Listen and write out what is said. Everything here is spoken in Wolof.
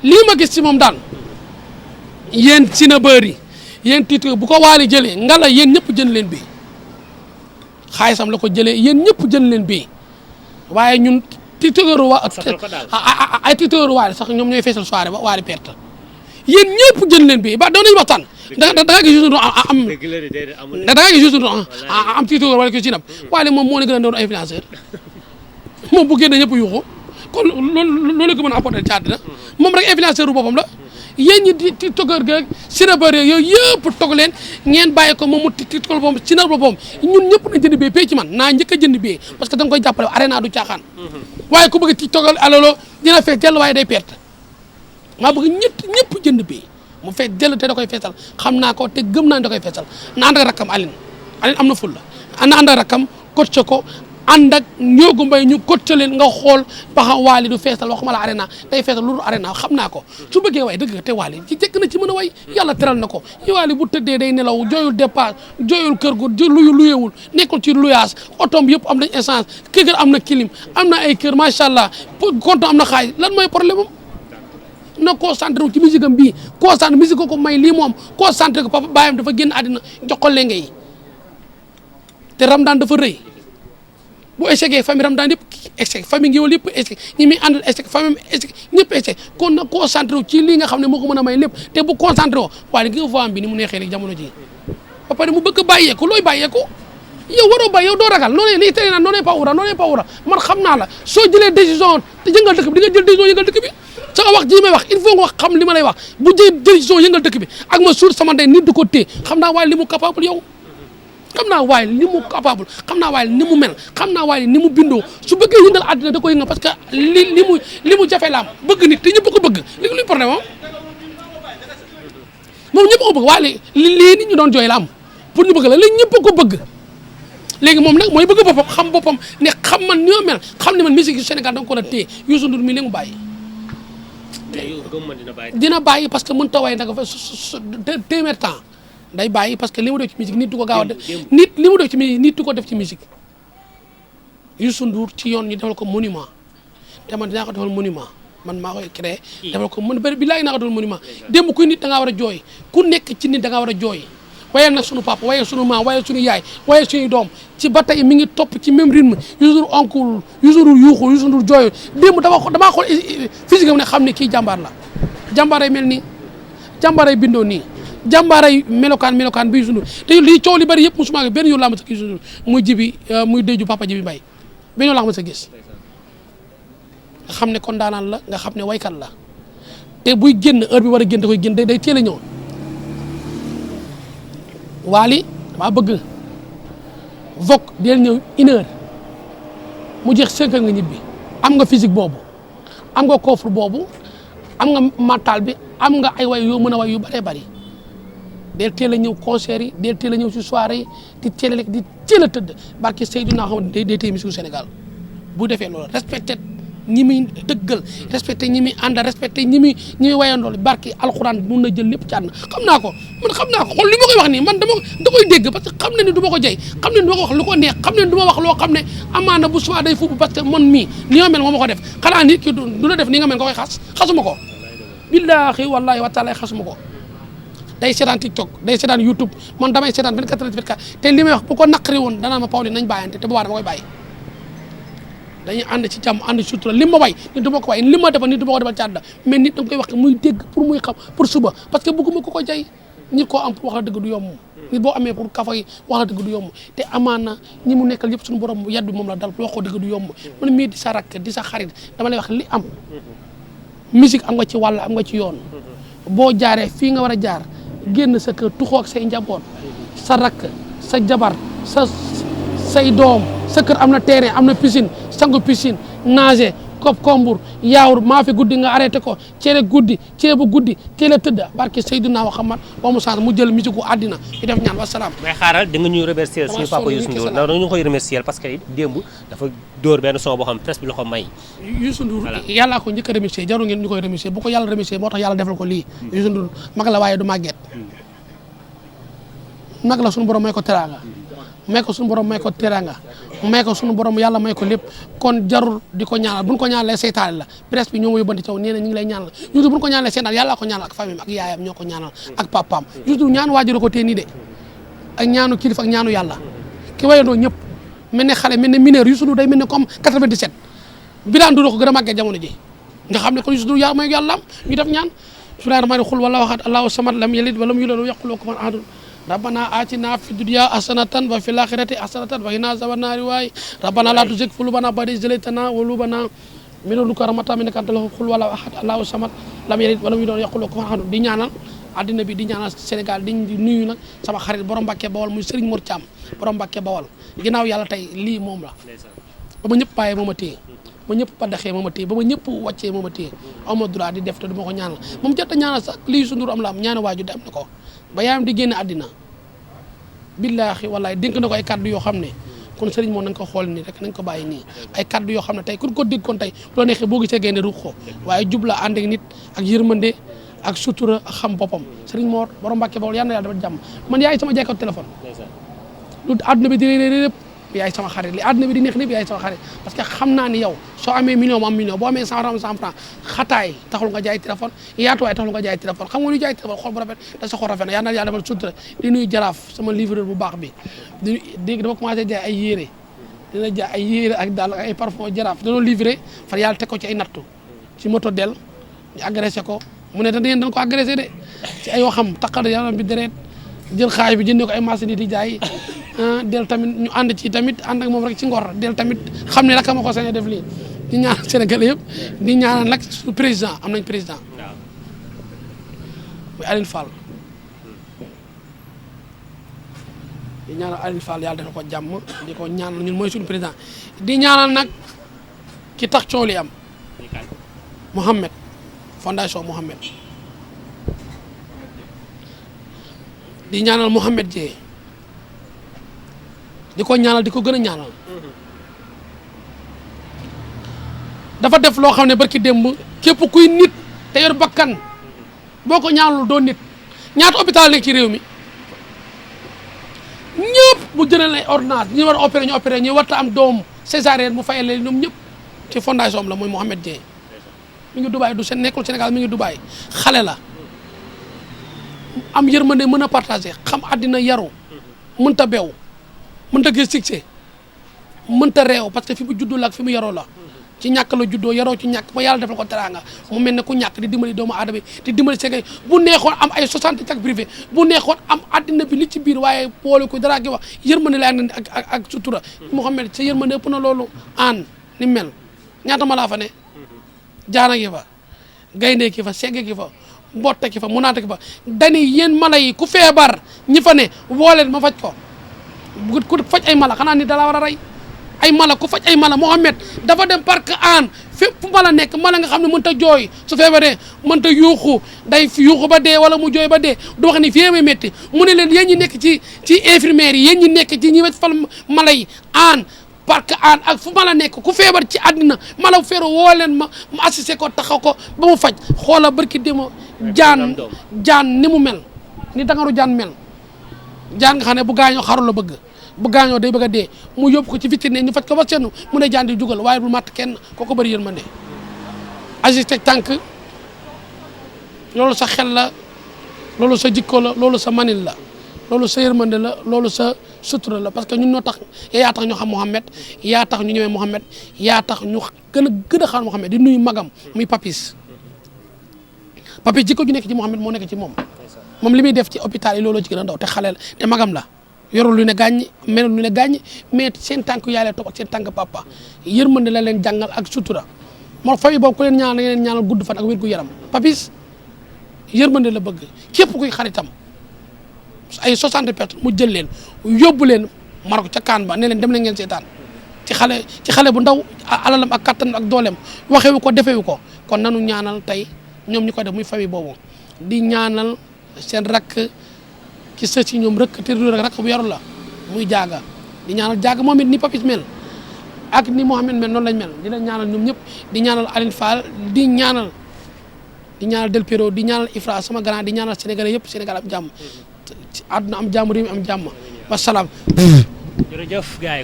lii ma gis ci moom daal yéen sinabeur yi yéen titre bu ko Wally jëlee ngala yéen ñëpp jënd leen bii xaalisam la ko jëlee yéen ñëpp jënd leen bii waaye ñun titre ay titre Wally sax ñoom ñooy feesal soirée ba Wally perte yéen ñëpp jënd leen bii ba doon nañu waxtaan da nga gis juste da nga gis juste am titre wala ko ci nab Wally moom moo ne gën a doon influenceur moom bu génne ñëpp yuuxu kon loolu ko mën a apporter ci àddina moom rek influenceur bu boppam la yéen ñi di tiktokeur geeg sinabeur yooyu yëpp tog leen ngeen bàyyi ko moom mu tiktokal boppam sinab boppam ñun ñëpp na jënd bee pay ci man naa njëkk a jënd bee parce que da nga koy jàppale arena du caaxaan waaye ku bëgg tiktokal alolo dina fees dell waaye day perte maa bëgg ñëpp jënd bee mu fees dell te da koy feesal xam naa ko te gëm naa da koy feesal na ànd ak rakkam Aline am na ful la na ànd ak rakkam coach ko ànd ak ñoogu mbay ñu coach leen nga xool ba xam Wally du feesal waxuma la arena day feesal lu dul arena xam naa ko su bëggee way dëgg te Wally ci jëkk na ci mën a way yàlla teral na ko Wally bu tëddee day nelaw jooyul dépasse jooyul kër gu luyewul nekkul ci luyaas otoom yëpp am nañ essence kër am na clim am na ay kër macha allah compte am na xaalis lan mooy problème am na concentré wu ci musique am bii concentré musique ko may lii moom concentré ko papa baayam dafa génn àddina jox ko lenge yi te Ramadan dafa rëy bu échec famille Ramadan yëpp échec famille Ngéwél yëpp échec ñi muy àndal échec famille échec ñëpp échec kon na concentré wu ci lii nga xam ne moo ko mën a may lépp te bu concentré woo waaye gi nga voix bi ni mu neexee rek jamono ji ba pare mu bëgg bàyyeeku looy bàyyeeku yow waroo bàyyi yow doo ragal noonu lii tey naan noonu pas wura man xam naa la soo jëlee décision te yëngal dëkk bi di nga jël décision yëngal dëkk bi sama wax ji may wax il faut nga xam li ma lay wax bu jël décision yëngal dëkk bi ak ma suur sama ndey nit du ko téye xam naa waaye li mu capable yow xam naa waaye li mu capable xam naa waaye ni mu mel xam naa waaye ni mu bindoo su bëggee yëngal àddina da koy yëngal parce que li mu jafe la am bëgg nit te ñëpp ko bëgg léegi luy problème moom ñëpp ko bëgg waaye lii nit ñu doon jooy la am pour ñu bëgg la léegi ñëpp ko bëgg léegi moom nag mooy bëgg boppam xam boppam ne xam man ni ma mel xam ne man musique yu Sénégal da nga ko war a téye Youssou Ndour mi léegi mu bàyyi dina bàyyi parce que mën ta way nag fa téeméer temps day bàyyi parce que li mu def ci musique nit du ko gaaw a def nit li mu def ci musique nit du ko def ci musique Youssou Ndour ci yoon ñu defal ko monument te man dinaa ko defal monument man maa koy créé defal ko bi laagi naa ko defal monument démb kuy nit da ngaa war a jooy ku nekk ci nit da ngaa war a jooy wayal nag sunu papa wayal sunu maam wayal sunu yaay wayal suñuy doom ci ba tey mi ngi topp ci même rythme Youssou Ndour oncle Youssou Ndour yuuxu Youssou Ndour jooyu démb damaa xool physique am ne xam ne kii jàmbaar la jàmbaaray mel nii jàmbaaray bindoo nii jàmbaaray melokaan bi Youssou Ndour te lii coow li bari yëpp musuma benn yoon laa ma sa gis Youssou Ndour muy jibi muy déju papa jibi mbay benn yoon laa ma sa gis nga xam ne kon daanaan la nga xam ne waykat la te buy génn heure bi war a génn da koy génn day teel a ñëw Wally damaa bëgg Vogue del ñëw 1h mu jeex 5h nga ñibbi am nga physique boobu am nga coffre boobu am nga mental bi am nga ay way yoo mën a way yu bëree bëri del teel a ñëw concert yi del teel a ñëw si soirée yi di teel a lekk di teel a tëdd barke Seydou naa xam ne day téye musique Sénégal bu defee loolu respecté ñi muy dëggal respecté ñi muy àndal respecté ñi muy wayandool barki alxuraan mun na jël lépp ci àdduna xam naa ko xool li ma koy wax nii man da koy dégg parce que xam ne ni du ma ko jey xam ne ni du ma ko wax lu ko neex xam ne ni du ma wax loo xam ne amaana bu soir day fubu parce que man mii ni ma mel moo ma ko def xanaa nit ki du la def ni nga mel nga koy xasuma ko billaahi wallaahi wa taala xasuma ko day seetaan TikTok day seetaan YouTube man damay seetaan 24/24 te li may wax bu ko naqari woon danaa ma Pawlish nañ bàyyante te bu baax dama koy bàyyi dañuy ànd ci jàmm ànd ci sutura li ma way nit du ma ko way li ma defal nit du ma ko defal ci àdduna mais nit da nga koy wax muy dégg pour muy xam pour suba parce que bëgguma ko jay nit koo am pour wax la dëgg du yomb nit boo amee pour kafa yi wax la dëgg du yomb te amaana ñi mu nekkal yëpp suñu borom yaddu moom la dal wax ko dëgg du yomb man mii di sa rakk di sa xarit dama lay wax li am musique am nga ci wàll am nga ci yoon boo jaaree fii nga war a jaar génn sa kër tuxoo ak say njaboot sa rakk sa jabar say doom sa kër am na terrain am na piscine sangu piscine nager kopp kombur yaawur maa fi guddi nga arrêté ko ceere bu guddi teel a tëdd barke Seydina Muhammad ba mu chance mu jël musique gu àddina di def ñaan wasalaam. mais xaaral da nga ñu remercier suñu papa Youssou Ndour ndax ñu koy remercier parce que démb dafa dóor benn son boo xam presse bi la ko may. Youssou Ndour yàllaa ko njëkk a remercier jarul ngeen ñu koy remercier bu ko yàlla remercier moo tax yàlla defal ko lii. Youssou Ndour mag la waaye du màgget. mag la suñu borom may ko teraanga may ko suñu borom may ko teranga may ko suñu borom yàlla may ko lépp kon jarul di ko ñaanal buñ ko ñaanalee seytaane la presse bi ñoo ma yóbbanti caw nee na ñu ngi lay ñaanal Youssou buñ ko ñaanalee seytaane yàlla ko ñaanal ak famille ak yaayam ñoo ko ñaanal ak papaam Youssou ñaan waajur ko tee nii de ak ñaanu kilifa ak ñaanu yàlla ki wayandoo ñëpp mel ne xale mel ne mineur Youssou day mel ne comme 97 Birane Ndour ko gën a màggee jamono ji nga xam ne kon Youssou yaa may yàlla am ñu def ñaan bismillaahi rahmaani xul wala waxaat allahu samad lam yalid walam yulad walam yakul lahu kufuwan ahad rabbana atina fi dunya hasanatan wa fil akhirati hasanatan wa qina azaban nar waay rabbana la tuzigh qulubana ba'da idh hadaytana wa hab lana min ladunka rahmatan innaka antal wahhab xul wala waxaat allahu samad lam yalid walam yulad walam yakul lahu kufuwan ahad di ñaanal addina bi di ñaanal Sénégal di nuyu nag sama xarit borom Mbàkke Bawol muy Serigne Mor Thiam borom Mbàkke Bawol ginnaaw yàlla tey lii moom la ba ma ñëpp bàyyee moo ma téye ba ñëpp paddaxee moo ma téye ba ma ñëpp wàccee moo ma téye aw ma droit di def te du ma ko ñaanal moom jot a ñaanal sax lii Youssou Ndour am la am ñaana waaju de am na ko ba yaayam di génn àddina billaahi wallaahi dénk na ko ay kaddu yoo xam ne kon Serigne moom nañ ko xool nii rek nañ ko bàyyi nii ay kaddu yoo xam ne tey ku ko dégg kon tey bu la neexee boo gisee génne ruux ko waaye jubla ànd ak nit ak yërmande ak sutura ak xam boppam Serigne Mor borom Mbàkke Bawol yàlla na yàlla dafa jàmm man yaay sama jaaykat téléphone lu àdduna bi di réer lépp yaay sama xarit li àdduna bi di neex lépp yaay sama xarit parce que xam naa ni yow soo amee million mu am million boo amee 100 francs xataay taxul nga jaay téléphone yaatuwaay taxul nga jaay téléphone xam nga lu jaay téléphone xol bu rafet te sa xol rafet na yàlla na yàlla defal sutura di nuyu jaraaf sama livreur bu baax bi di dafa commencé jaay ay yére dina jaay ay yére ak daal ak ay parfum jaraaf dañoo livré far yàlla teg ko ci ay nattu ci moto del ñu agressé ko mu ne dañ ko agressé de ci ay waxam taqal yaram bi deret jël xaay bi jëndee ko ay marché di jaay del tamit ñu ànd ci tamit ànd ak moom rek ci ngor del tamit xam ne naka ma ko sañ def lii di ñaan Sénégal yëpp di ñaanal nag su président am nañ président muy Aline Fall di ñaanal Aline Fall yàlla defal ko jàmm di ko ñaanal ñun mooy suñu président di ñaanal nag ki tax coow li am Mohamed fondation Mohamed di ñaanal Mohamed Dieye di ko ñaanal di ko gën a ñaanal dafa def loo xam ne barki démb képp kuy nit te yor bakkan boo ko ñaanal doo nit ñaata hôpital nekk ci réew mi ñëpp bu jëlee ay ordonnance ñi war a opéré ñu opéré ñu warta am doom césarienne mu fayal leen ñoom ñëpp ci fondation am la mooy Mohamed Dieye mi ngi Dubaï du seen nekkul Sénégal mi ngi Dubaï xale la am yërmande mën a partagé xam àddina yaru mënta bew mënta gis succès mënta réew parce que fi mu juddoo la ak fi mu yaroo la ci ñàkk la juddoo yaroo ci ñàkk ba yàlla defal ko teraanga mu mel ne ku ñàkk di dimbali doomu aadama bi di dimbali Sénégal bu neexoon am ay 60 tak privé bu neexoon am àddina bi li ci biir waaye boole ko dara gi wax yërmande la ak sutura Mouhamed sa yërmande ëpp na loolu aan ni mel ñaata ma laa fa ne jaana gi fa gaynde ki fa segge ki fa mbotte ki fa munaate ki fa dani yéen mala yi ku feebar ñi fa ne woo leen ma faj ko ku faj ay mala xanaa ni dala war a rey ay mala ku faj ay mala Mohamed dafa dem parc aan fépp mala nekk mala nga xam ne mënta jooy su feebaree mënta yuuxu day yuuxu ba dee wala mu jooy ba dee du wax ni fii may métti mu ne leen yéen ñi nekk ci infirmière yi yéen ñi nekk ci ñi wet fal mala yi aan parc aan ak fu mala nekk ku feebar ci àddina mala bu feebar woo leen ma assisté ko taxaw ko ba mu faj xoola barki démo jaan ni mu mel ni dangaru jaan mel jaan nga xam ne bu gaañoo xaru la bëgg bu gaañoo day bëgg a dee mu yóbbu ko ci vétérinaire ñu faj ko ba seenu mu ne jaan di jugal waaye bu matt kenn kooko bëri yërmande agité tànk loolu sa xel la loolu sa jikko la loolu sa manil la loolu sa yërmande la loolu sa sutura la parce que ñun ñoo tax yaa tax ñu xam Mohamed yaa tax ñu ñëwee Mohamed yaa tax ñu gën a xam Mohamed di nuyu magam muy Papis jikko ju nekk ci Mohamed moo nekk ci moom li muy def ci hôpital yi loolu ci gën a ndaw te xale la te magam la yorul lu ne gàññ melul lu ne gàññ mais seen tànk yaay la topp ak seen tànk papa yërmande la leen jàngal ak sutura moo famille boobu ku leen ñaanal da ngeen ñaanal gudd fan ak wér gu yaram Papis yërmande la bëgg képp kuy xaritam ay 60 personnes mu jël leen yóbbu leen Maroc ca kaan ba ne leen dem leen ngeen seetaan ci xale bu ndaw alalam ak kattan ak dooleem waxewu ko defewu ko kon nanu ñaanal tey ñoom ñu ko def muy famille boobu di ñaanal seen rakk ci sët si ñoom rek te rakk bu yarul la muy jaaga di ñaanal jaaga moom it ni Papis mel ak ni Mohamed mel noonu lañ mel di leen ñaanal ñoom ñëpp di ñaanal Aline Fall di ñaanal Del Piero di ñaanal Ifra sama grand di ñaanal Sénégalais yëpp Sénégal am jàmm àdduna am jàmm réew mi am jàmm wasalaam jërëjëf gars yi